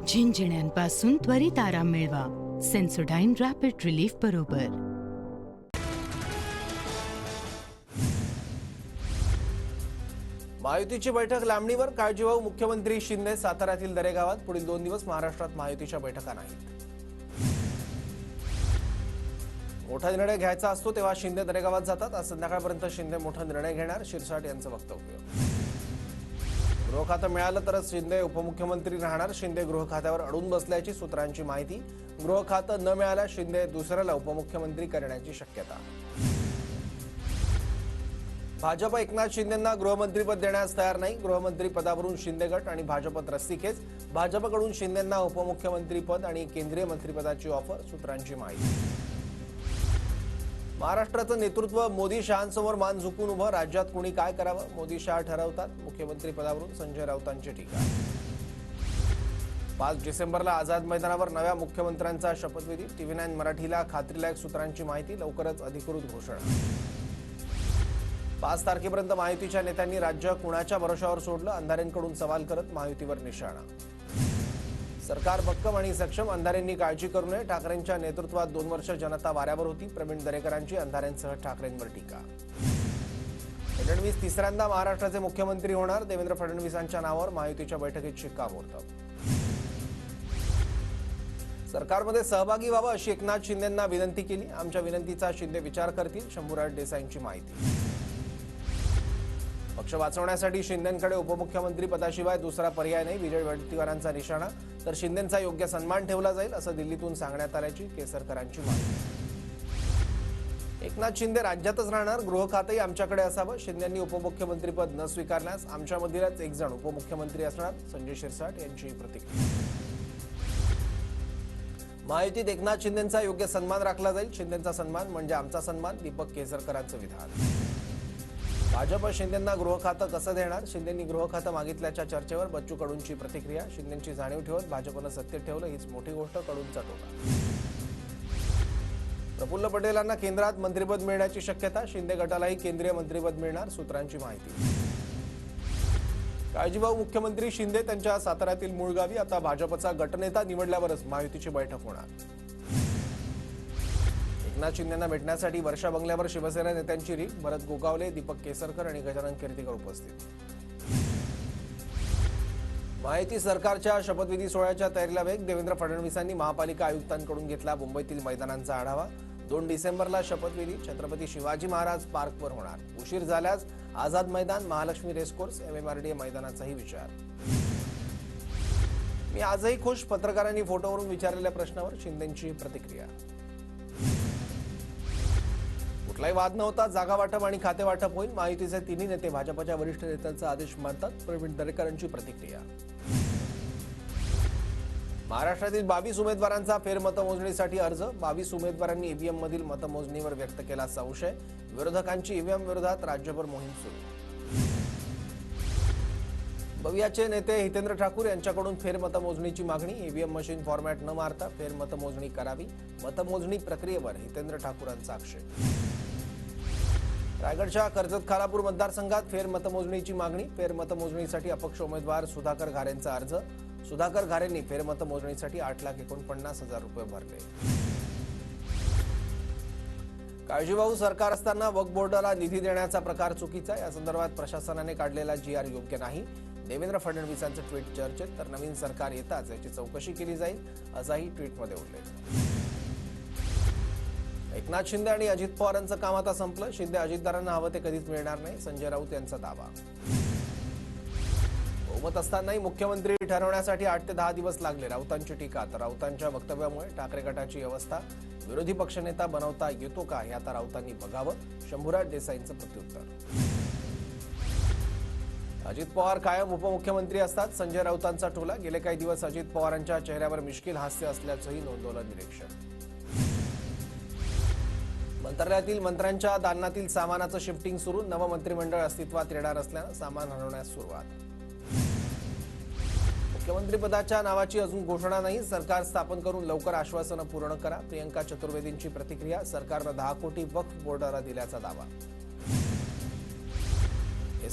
झिंझिण्यांपासून त्वरित आराम मिळवा सेन्सोडाइन रॅपिड रिलीफ बरोबर. महायुतीची बैठक लांबणीवर, काळजीवाहू मुख्यमंत्री शिंदे साताऱ्यातील दरेगावात. पुढील 2 दिवस महाराष्ट्रात महायुतीच्या बैठका नाहीत. मोठा निर्णय घ्यायचा असतो तेव्हा शिंदे दरेगावात जातात. आज संध्याकाळपर्यंत शिंदे मोठा निर्णय घेणार, शिरसाट यांचं वक्तव्य. गृह खातं मिळालं तरच शिंदे उपमुख्यमंत्री राहणार. शिंदे गृह खात्यावर अडून बसल्याची सूत्रांची माहिती. गृह खातं न मिळाल्यास शिंदे दुसऱ्याला उपमुख्यमंत्री करण्याची शक्यता. भाजप एकनाथ शिंदेंना गृहमंत्रीपद देण्यास तयार नाही. गृहमंत्री पदावरून शिंदे गट आणि भाजपत रस्सीखेच. भाजपकडून शिंदेंना उपमुख्यमंत्रीपद आणि केंद्रीय मंत्रिपदाची ऑफर, सूत्रांची माहिती. महाराष्ट्राचं नेतृत्व मोदी शहांसमोर मान झुकून उभं. राज्यात कुणी काय करावं मोदी शहा ठरवतात. मुख्यमंत्री पदावरून संजय राऊतांची टीका. 5 डिसेंबरला आझाद मैदानावर नव्या मुख्यमंत्र्यांचा शपथविधी. TV9 मराठीला खात्रीलायक सूत्रांची माहिती. लवकरच अधिकृत घोषणा. 5 तारखेपर्यंत महायुतीच्या नेत्यांनी राज्य कुणाच्या भरोशावर सोडलं. अंधारेंकडून सवाल करत महायुतीवर निशाणा. सरकार भक्कम आणि सक्षम, अंधारेंनी काळजी करू नये. ठाकरेंच्या नेतृत्वात 2 वर्ष जनता वाऱ्यावर होती. प्रवीण दरेकरांची अंधारेंसह ठाकरेंवर टीका. फडणवीस तिसऱ्यांदा महाराष्ट्राचे मुख्यमंत्री होणार. देवेंद्र फडणवीसांच्या नावावर महायुतीच्या बैठकीत शिक्कामोर्तब. सरकारमध्ये सहभागी व्हावं अशी एकनाथ शिंदेंना विनंती केली. आमच्या विनंतीचा शिंदे विचार करतील. शंभूराज देसाईंची माहिती. पक्ष वाचवण्यासाठी शिंदेंकडे उपमुख्यमंत्री पदाशिवाय दुसरा पर्याय नाही. विजय वडेट्टीवारांचा निशाणा. तर शिंदेंचा योग्य सन्मान ठेवला जाईल असं दिल्लीतून सांगण्यात आल्याची केसरकरांची माहिती. एकनाथ शिंदे राज्यातच राहणार. गृह खातेही आमच्याकडे असावं. शिंदेंनी उपमुख्यमंत्रीपद न स्वीकारल्यास आमच्यामधीलच एक जण उपमुख्यमंत्री असणार. संजय शिरसाट यांची प्रतिक्रिया. महायुतीत एकनाथ शिंदेंचा योग्य सन्मान राखला जाईल. शिंदेंचा सन्मान म्हणजे आमचा सन्मान. दीपक केसरकरांचं विधान. भाजप शिंदेंना गृह खातं कसं देणार. शिंदेंनी गृह खातं मागितल्याच्या चर्चेवर बच्चू कडूंची प्रतिक्रिया. शिंदेंची जाणीव ठेवत भाजपनं सत्तेत ठेवलं हीच मोठी गोष्ट. कडूंचा टोला. प्रफुल्ल पटेलांना केंद्रात मंत्रिपद मिळण्याची शक्यता. शिंदे गटालाही केंद्रीय मंत्रिपद मिळणार, सूत्रांची माहिती. काळजीवाहू मुख्यमंत्री शिंदे त्यांच्या साताऱ्यातील मूळ गावी. आता भाजपचा गटनेता निवडल्यावरच महायुतीची बैठक होणार. एकनाथ शिंदेंना भेटण्यासाठी वर्षा बंगल्यावर शिवसेना नेत्यांची रीट. भरत गोगावले, दीपक केसरकर आणि गजानन कीर्तीकर उपस्थित. महायुती सरकारच्या शपथविधी सोहळ्याच्या तयारीला वेग. देवेंद्र फडणवीसांनी महापालिका आयुक्तांकडून घेतला मुंबईतील मैदानांचा आढावा. 2 डिसेंबरला शपथविधी छत्रपती शिवाजी महाराज पार्कवर होणार. उशीर झाल्यास आझाद मैदान, महालक्ष्मी रेसकोर्स, MMRDA मैदानाचाही विचार. मी आजही खुश. पत्रकारांनी फोटोवरून विचारलेल्या प्रश्नावर शिंदेंची प्रतिक्रिया. कुठलाही वाद नव्हता. जागा वाटप आणि खाते वाटप होईल. महायुतीचे तिन्ही नेते भाजपच्या वरिष्ठ नेत्यांचा आदेश मानतात. प्रवीण दरेकरांची प्रतिक्रिया. महाराष्ट्रातील 22 उमेदवारांचा फेरमतमोजणीसाठी अर्ज. 22 उमेदवारांनी ईव्हीएम मधील मतमोजणीवर व्यक्त केला संशय. विरोधकांची ईव्हीएम विरोधात राज्यभर मोहीम सुरू. बवियाचे नेते हितेंद्र ठाकूर यांच्याकडून फेरमतमोजणीची मागणी. ईव्हीएम मशीन फॉर्मॅट न मारता फेरमतमोजणी करावी. मतमोजणी प्रक्रियेवर हितेंद्र ठाकूरांचा आक्षेप. रायगडच्या कर्जत खालापूर मतदारसंघात फेरमतमोजणीची मागणी. फेरमतमोजणीसाठी अपक्ष उमेदवार सुधाकर घारेंचा अर्ज. सुधाकर घारेंनी फेरमतमोजणीसाठी 8,49,000 रुपये भरले. काळजीवाहू सरकार असताना वक्फ बोर्डाला निधी देण्याचा प्रकार चुकीचा. या संदर्भात प्रशासनाने काढलेला GR योग्य नाही. देवेंद्र फडणवीसांचं ट्विट चर्चेत. तर नवीन सरकार येताच याची चौकशी केली जाईल असंही ट्विटमध्ये उल्लेख. एकनाथ शिंदे आणि अजित पवारांचं काम आता संपलं. शिंदे अजितदारांना हवं ते कधीच मिळणार नाही, संजय राऊत यांचा दावा. बहुमत असतानाही मुख्यमंत्री ठरवण्यासाठी 8 ते 10 दिवस लागले. राऊतांची टीका. तर राऊतांच्या वक्तव्यामुळे ठाकरे गटाची अवस्था. विरोधी पक्षनेता बनवता येतो का हे आता राऊतांनी बघावं. शंभूराज देसाईंचं प्रत्युत्तर. अजित पवार कायम उपमुख्यमंत्री असतात. संजय राऊतांचा टोला. गेले काही दिवस अजित पवारांच्या चेहऱ्यावर मिश्किल हास्य असल्याचंही नोंदवलं निरीक्षण. मंत्रालयातील मंत्र्यांच्या दालनातील सामानाचं शिफ्टिंग सुरू. नवं मंत्रिमंडळ अस्तित्वात येणार असल्यानं सामान हलवण्यास सुरुवात. मुख्यमंत्रीपदाच्या नावाची अजून घोषणा नाही. सरकार स्थापन करून लवकर आश्वासनं पूर्ण करा. प्रियंका चतुर्वेदींची प्रतिक्रिया. सरकारनं 10 कोटी वक्फ बोर्डाला दिल्याचा दावा.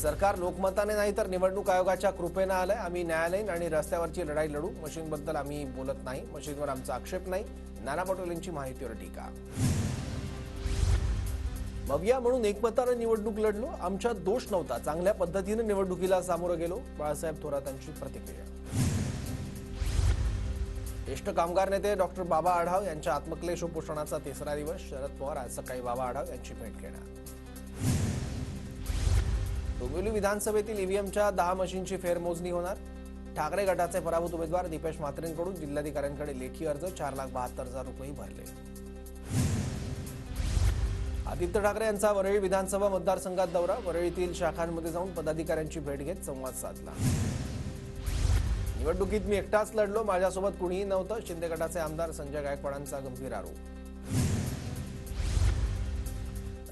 सरकार लोकमताने नाही तर निवडणूक आयोगाच्या कृपेने आलंय. आम्ही न्यायालयीन आणि रस्त्यावरची लढाई लढू. मशीनबद्दल आम्ही बोलत नाही. मशीनवर आमचा आक्षेप नाही. नाना पटोलेंची माहितीवर टीका. भव्या म्हणून एकमताने निवडणूक लढलो. आमच्यात दोष नव्हता. चांगल्या पद्धतीने निवडणुकीला सामोरं गेलो. बाळासाहेब थोरातांची प्रतिक्रिया. ज्येष्ठ कामगार नेते डॉक्टर बाबा आढाव यांच्या आत्मक्लेश उपोषणाचा तिसरा दिवस. शरद पवार आज सकाळी बाबा आढाव यांची भेट घेणार. डोंबिवली विधानसभेतील ईव्हीएमच्या 10 मशीनची फेरमोजणी होणार. ठाकरे गटाचे पराभूत उमेदवार दीपेश म्हात्रेंकडून जिल्हाधिकाऱ्यांकडे लेखी अर्ज. 4,72,000 रुपये भरले. आदित्य ठाकरे यांचा वरळी विधानसभा मतदारसंघात दौरा. वरळीतील शाखांमध्ये जाऊन पदाधिकाऱ्यांची भेट घेत संवाद साधला. निवडणुकीत मी एकटाच लढलो. माझ्यासोबत कुणीही नव्हतं. शिंदे गटाचे आमदार संजय गायकवाडांचा गंभीर आरोप.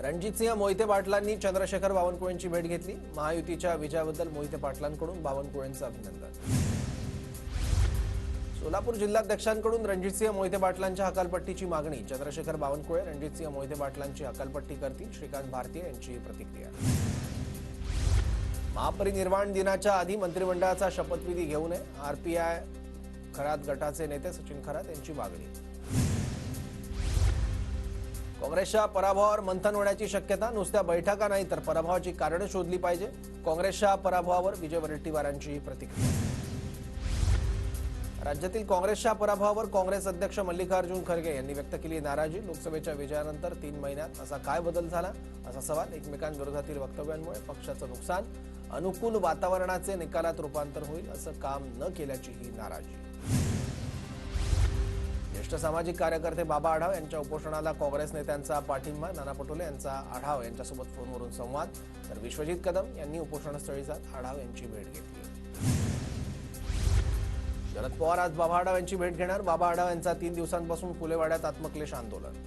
रणजितसिंह मोहिते पाटलांनी चंद्रशेखर बावनकुळेंची भेट घेतली. महायुतीच्या विजयाबद्दल मोहिते पाटलांकडून बावनकुळेंचं अभिनंदन. सोलापूर जिल्हाध्यक्षांकडून रणजितसिंह मोहिते पाटलांच्या हकालपट्टीची मागणी. चंद्रशेखर बावनकुळे रणजितसिंह मोहिते पाटलांची हकालपट्टी करतील. श्रीकांत भारतीय यांची प्रतिक्रिया. महापरिनिर्वाण दिनाच्या आधी मंत्रिमंडळाचा शपथविधी घेऊ नये. आरपीआय खरात गटाचे नेते सचिन खरात यांची मागणी. काँग्रेसच्या पराभवावर मंथन होण्याची शक्यता. नुसत्या बैठका नाही तर पराभवाची कारणं शोधली पाहिजे. काँग्रेसच्या पराभवावर विजय वडेट्टीवारांची प्रतिक्रिया. राज्यातील काँग्रेसच्या पराभवावर काँग्रेस अध्यक्ष मल्लिकार्जुन खरगे यांनी व्यक्त केली नाराजी. लोकसभेच्या विजयानंतर 3 महिन्यात असा काय बदल झाला असा सवाल. एकमेकांविरोधातील वक्तव्यांमुळे पक्षाचं नुकसान. अनुकूल वातावरणाचे निकालात रूपांतर होईल असं काम न केल्याची ही नाराजी. ज्येष्ठ सामाजिक कार्यकर्ते बाबा आढाव यांच्या उपोषणाला काँग्रेस नेत्यांचा पाठिंबा. नाना पटोले यांचा आढाव यांच्यासोबत फोनवरून संवाद. तर विश्वजित कदम यांनी उपोषणस्थळी जात आढाव यांची भेट घेतली. शरद पवार आज बाबा आढाव यांची भेट घेणार. बाबा आढाव यांचा 3 दिवसांपासून फुलेवाड्यात आत्मक्लेश आंदोलन.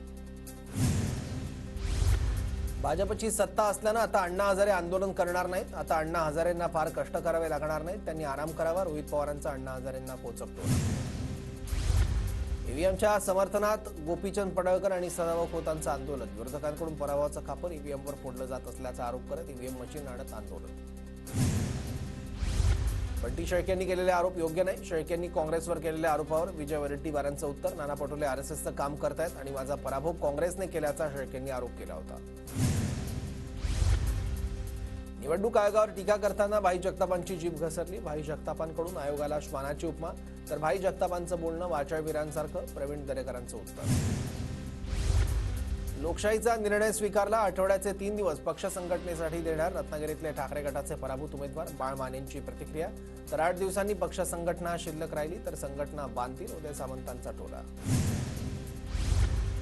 भाजपची सत्ता असल्यानं आता अण्णा हजारे आंदोलन करणार नाहीत. आता अण्णा हजारेंना फार कष्ट करावे लागणार नाहीत. त्यांनी आराम करावा. रोहित पवारांचा अण्णा हजारेंना पोचकतो. ईव्हीएमच्या समर्थनात गोपीचंद पडळकर आणि सदाभाऊ खोतांचं आंदोलन. विरोधकांकडून पराभवाचं खापर ईव्हीएमवर फोडलं जात असल्याचा आरोप करत ईव्हीएम मशीन आणत आंदोलन. बंटी शेळके यांनी केलेले आरोप योग्य नाही. शेळके यांनी काँग्रेसवर केलेल्या आरोपावर विजय वडेट्टीवारांचं उत्तर. नाना पटोले आरएसएसचं काम करतायत आणि माझा पराभव काँग्रेसने केल्याचा शेळकेंनी आरोप केला होता. निवडणूक आयोगावर टीका करताना भाई जगतापांची जीभ घसरली. भाई जगतापांकडून आयोगाला श्वानाची उपमा. तर भाई जगतापांचं बोलणं वाचाळवीरांसारखं. प्रवीण दरेकरांचं उत्तर. लोकशाहीचा निर्णय स्वीकारला. आठवड्याचे 3 दिवस पक्ष संघटनेसाठी देणार. रत्नागिरीतले ठाकरे गटाचे पराभूत उमेदवार बाळ मानेंची प्रतिक्रिया. तर 8 दिवसांनी पक्ष संघटना शिल्लक राहिली तर संघटना बांधतील. उदय सामंतांचा टोला.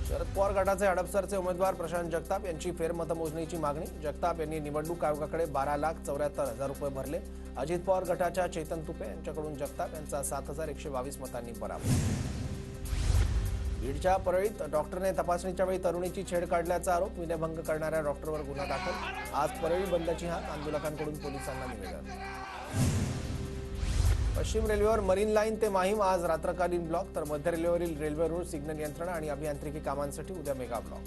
शरद पवार गटाचे हडपसरचे उमेदवार प्रशांत जगताप यांची फेरमतमोजणीची मागणी. जगताप यांनी निवडणूक आयोगाकडे 12,74,000 रुपये भरले. अजित पवार गटाच्या चेतन तुपे यांच्याकडून जगताप यांचा 7,122 मतांनी पराभव. बीडच्या परळीत डॉक्टरने तपासणीच्या वेळी तरुणीची छेड काढल्याचा आरोप. विनयभंग करणाऱ्या डॉक्टरवर गुन्हा दाखल. आज परळी बंदची हाक. आंदोलकांकडून पोलिसांना निवेदन. पश्चिम रेल्वेवर मरीन लाईन ते माहीम आज रात्रकालीन ब्लॉक. तर मध्य रेल्वेवरील रेल्वे रूळ सिग्नल यंत्रणा आणि अभियांत्रिकी कामांसाठी उद्या मेगा ब्लॉक.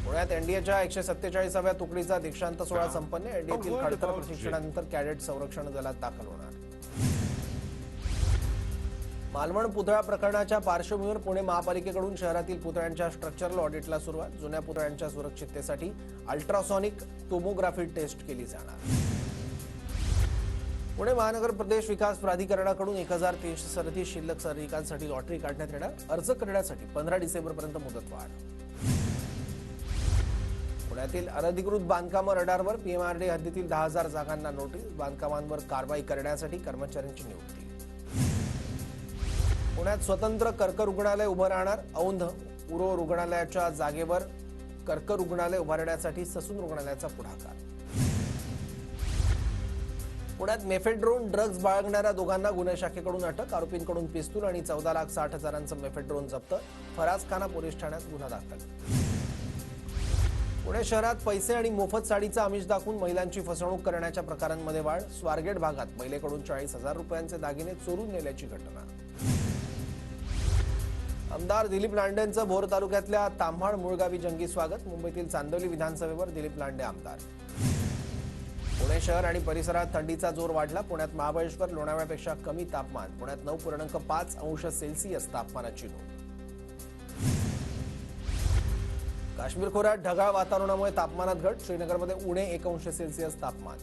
पुण्यात एनडीएच्या 147व्या तुकडीचा दीक्षांत सोहळा संपन्न. एनडीएतील खडतर प्रशिक्षणानंतर कॅडेट संरक्षण दलात दाखल होणार. मालवण पुतळा प्रकरणाच्या पार्श्वभूमीवर पुणे महापालिकेकडून शहरातील पुतळ्यांच्या स्ट्रक्चरल ऑडिटला सुरुवात. जुन्या पुतळ्यांच्या सुरक्षिततेसाठी अल्ट्रासॉनिक टोमोग्राफी टेस्ट केली जाणार. पुणे महानगर प्रदेश विकास प्राधिकरणाकडून 1,337 शिल्लक सैनिकांसाठी लॉटरी काढण्यात येणार. अर्ज करण्यासाठी 15 डिसेंबरपर्यंत मुदतवाढ. पुण्यातील अनधिकृत बांधकामं रडारवर. पीएमआरडी हद्दीतील 10,000 जागांना नोटीस. बांधकामांवर कारवाई करण्यासाठी कर्मचाऱ्यांची नियुक्ती. पुण्यात स्वतंत्र कर्करुग्णालय उभं राहणार. औंध उरो रुग्णालयाच्या जागेवर कर्करुग्णालय उभारण्यासाठी ससून रुग्णालयाचा पुढाकार. पुण्यात मेफेड्रोन ड्रग्ज बाळगणाऱ्या दोघांना गुन्हे शाखेकडून अटक. आरोपींकडून पिस्तूल आणि 14,60,000चं मेफेड्रोन जप्त. फरासखाना पोलीस ठाण्यात गुन्हा दाखल. पुणे शहरात पैसे आणि मोफत साडीचं आमिष दाखवून महिलांची फसवणूक करण्याच्या प्रकारांमध्ये वाढ. स्वारगेट भागात महिलेकडून 40,000 रुपयांचे दागिने चोरून नेल्याची घटना. आमदार दिलीप लांडेंचं भोर तालुक्यातल्या ताम्हाळ मुळगावी जंगी स्वागत. मुंबईतील चांदोली विधानसभेवर दिलीप लांडे आमदार. पुणे शहर आणि परिसरात थंडीचा जोर वाढला. पुण्यात महाबळेश्वर लोणावळ्यापेक्षा कमी तापमान. पुण्यात 9.5 अंश सेल्सिअस तापमानाची नोंद. काश्मीर खोऱ्यात ढगाळ वातावरणामुळे तापमानात घट. श्रीनगरमध्ये उणे 1 अंश सेल्सिअस तापमान.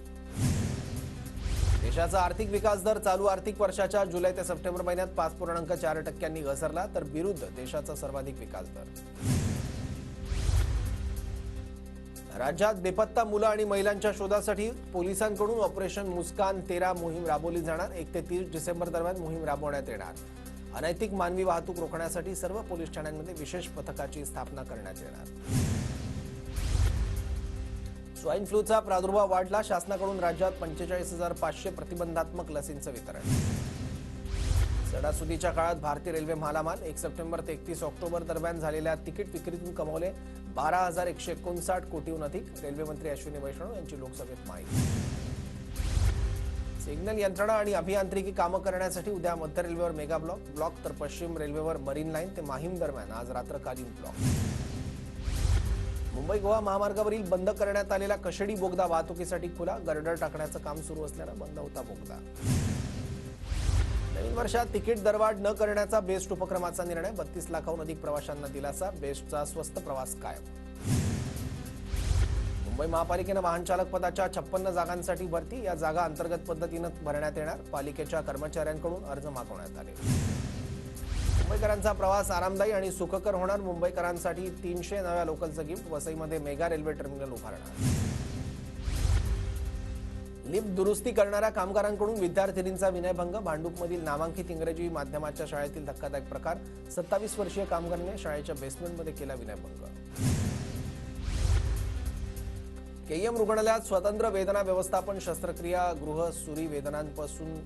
देशाचा आर्थिक विकास दर चालू आर्थिक वर्षाच्या जुलै ते सप्टेंबर महिन्यात 5.4% घसरला, तर विरुद्ध देशाचा सर्वाधिक विकास दर. राज्यात बेपत्ता मुलं आणि महिलांच्या शोधासाठी पोलिसांकडून ऑपरेशन मुस्कान 13 मोहीम राबवली जाणार. 1 ते 30 डिसेंबर दरम्यान मोहीम राबवण्यात येणार. अनैतिक मानवी वाहतूक रोखण्यासाठी सर्व पोलीस ठाण्यांमध्ये विशेष पथकाची स्थापना करण्यात येणार. स्वाईन फ्लूचा प्रादुर्भाव वाढला. शासनाकडून राज्यात 45,500 प्रतिबंधात्मक लसींचं वितरण. सणासुदीच्या काळात भारतीय रेल्वे मालामाल. 1 सप्टेंबर ते 31 ऑक्टोबर दरम्यान झालेल्या तिकीट विक्रीतून कमावले 12,159 कोटीहून अधिक. रेल्वे मंत्री अश्विनी वैष्णव यांची लोकसभेत माहिती. सिग्नल यंत्रणा आणि अभियांत्रिकी कामं करण्यासाठी उद्या मध्य रेल्वेवर मेगा ब्लॉक तर पश्चिम रेल्वेवर मरीन लाईन ते माहीम दरम्यान आज रात्रकालीन ब्लॉक. मुंबई गोवा महामार्गावरील बंद करण्यात आलेला कशेडी बोगदा वाहतुकीसाठी खुला. गर्डर टाकण्याचं काम सुरू असल्यानं बंद होता बोगदा. नवीन वर्षात तिकीट दरवाढ न करण्याचा बेस्ट उपक्रमाचा निर्णय. 32 लाखाहून अधिक प्रवाशांना दिलासा. बेस्टचा स्वस्त प्रवास कायम. मुंबई महापालिकेनं वाहन चालक पदाच्या 56 जागांसाठी भरती. या जागा अंतर्गत पद्धतीनं भरण्यात येणार. पालिकेच्या कर्मचाऱ्यांकडून अर्ज मागवण्यात आले. मुंबईकरांचा प्रवास आरामदायी आणि सुखकर होणार. मुंबईकरांसाठी 300 नव्या लोकलचं गिफ्ट. वसईमध्ये मेगा रेल्वे टर्मिनल उभारणार. लिफ्ट दुरुस्ती करणाऱ्या कामगारांकडून विद्यार्थिनींचा विनयभंग. भांडूपमधील नामांकित इंग्रजी माध्यमाच्या शाळेतील धक्कादायक प्रकार. 27 वर्षीय कामगाराने शाळेच्या बेसमेंटमध्ये केला विनयभंग. केईएम रुग्णालयात स्वतंत्र वेदना व्यवस्थापन शस्त्रक्रिया गृह. सुरी वेदनांपासून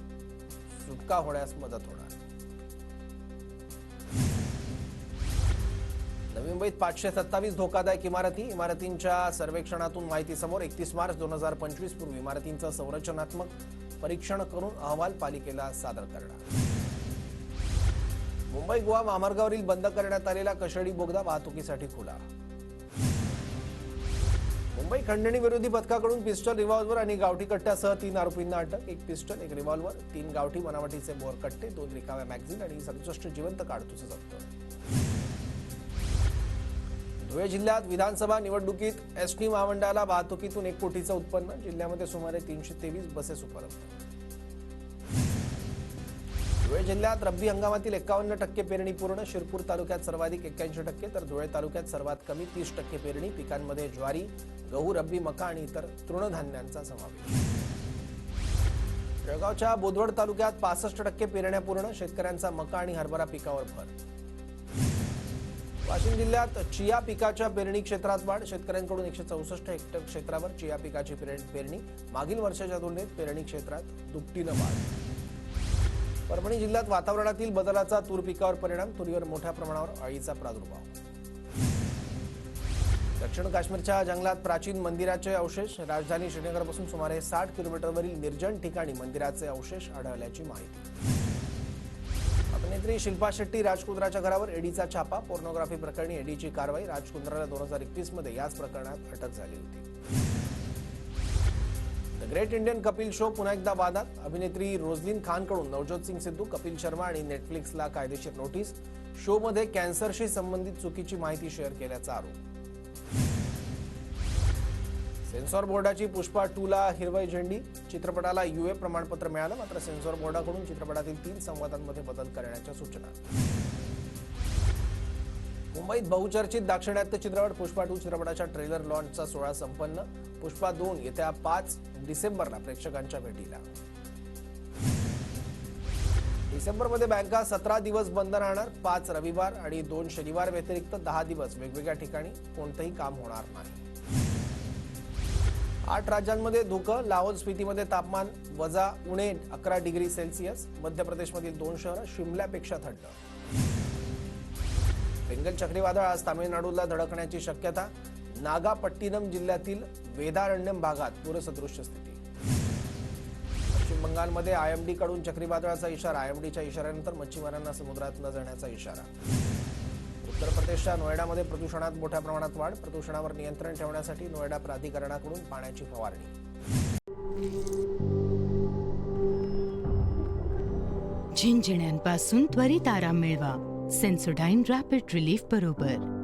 सुटका होण्यास मदत होणार. नवी मुंबईत 527 धोकादायक इमारतींच्या सर्वेक्षणातून माहिती समोर. 31 मार्च 2025 पूर्वी इमारतींचं संरचनात्मक परीक्षण करून अहवाल पालिकेला सादर करणार. मुंबई गोवा महामार्गावरील बंद करण्यात आलेला कशेडी बोगदा वाहतुकीसाठी खुला. मुंबई खंडणी विरोधी पथकाकडून पिस्टल, रिव्हॉल्व्हर आणि गावठी कट्ट्यासह 3 आरोपींना अटक. 1 पिस्टल, 1 रिव्हॉल्व्हर, 3 गावठी बनावटीचे बोर कट्टे, 2 रिकाम्या मॅगझिन आणि 67 जिवंत काडतुस जप्त. धुळे जिल्ह्यात विधानसभा निवडणुकीत एसटी महामंडळाला वाहतुकीतून 1 कोटीचं उत्पन्न. जिल्ह्यामध्ये सुमारे 323 बसेस उपलब्ध. धुळे जिल्ह्यात रब्बी हंगामातील 51% पेरणी पूर्ण. शिरपूर तालुक्यात सर्वाधिक 81%, तर धुळे तालुक्यात सर्वात कमी 30% पेरणी. पिकांमध्ये ज्वारी, गहू, रब्बी, मका आणि इतर तृणधान्यांचा समावेश. जळगावच्या बोदवड तालुक्यात 65% पेरण्या पूर्ण. शेतकऱ्यांचा मका आणि हरभरा पिकावर भर. वाशिम जिल्ह्यात चिया पिकाच्या पेरणी क्षेत्रात वाढ. शेतकऱ्यांकडून 164 हेक्टर क्षेत्रावर चिया पिकाची पेरणी. मागील वर्षाच्या तुलनेत पेरणी क्षेत्रात दुपटीनं वाढ. परभणी जिल्ह्यात वातावरणातील बदलाचा तूर पिकावर परिणाम. तुरीवर मोठ्या प्रमाणावर अळीचा प्रादुर्भाव. दक्षिण काश्मीरच्या जंगलात प्राचीन मंदिराचे अवशेष. राजधानी श्रीनगरपासून सुमारे 60 किलोमीटरवरील निर्जन ठिकाणी मंदिराचे अवशेष आढळल्याची माहिती. अभिनेत्री शिल्पा शेट्टी राजकुंद्राच्या घरावर ईडीचा छापा. पोर्नोग्राफी प्रकरणी ईडीची कारवाई. राजकुंद्राला 2021 मध्ये याच प्रकरणात अटक झाली होती. The great Indian Kapil show पुन्हा एकदा वादात. अभिनेत्री रोझलिन खानकडून नवज्योत सिंग सिद्धू, कपिल शर्मा आणि नेटफ्लिक्सला कायदेशीर नोटीस. शोमध्ये कॅन्सरशी संबंधित चुकीची माहिती शेअर केल्याचा आरोप. सेन्सॉर बोर्डाची पुष्पा 2 ला हिरवी झेंडी. चित्रपटाला यूए प्रमाणपत्र मिळालं. मात्र सेन्सॉर बोर्डाकडून चित्रपटातील 3 संवादांमध्ये बदल करण्याच्या सूचना. मुंबईत बहुचर्चित दाक्षिणात्य चित्रपट पुष्पा 2 चित्रपटाच्या ट्रेलर लॉन्चचा सोहळा संपन्न. पुष्पा 2 येत्या 5 डिसेंबरला प्रेक्षकांच्या भेटीला. डिसेंबरमध्ये बँका 17 दिवस बंद राहणार. 5 रविवार आणि 2 शनिवार व्यतिरिक्त 10 दिवस वेगवेगळ्या ठिकाणी कोणतेही काम होणार नाही. 8 राज्यांमध्ये धुकं. लाहोल स्पितीमध्ये तापमान उणे 11 डिग्री सेल्सिअस. मध्य प्रदेशमधील 2 शहरं शिमल्यापेक्षा थंड. बेंगल चक्रीवादळ आज तामिळनाडूला धडकण्याची शक्यता. नागापट्टिनम जिल्ह्यातील वेदारण्यम भागात पूरसदृश्य स्थिती. पश्चिम बंगालमध्ये आयएमडी कडून चक्रीवादळाचा इशारा. आयएमडीच्या इशाऱ्यानंतर मच्छीमारांना समुद्रात न जाण्याचा इशारा. उत्तर प्रदेशच्या नोएडामध्ये प्रदूषणात मोठ्या प्रमाणात वाढ. प्रदूषणावर नियंत्रण ठेवण्यासाठी नोएडा प्राधिकरणाकडून पाण्याची फवारणी. झिंझिण्यांपासून त्वरित आराम मिळवा. सेन्सोडाईन रॅपिड रिलीफ बरोबर.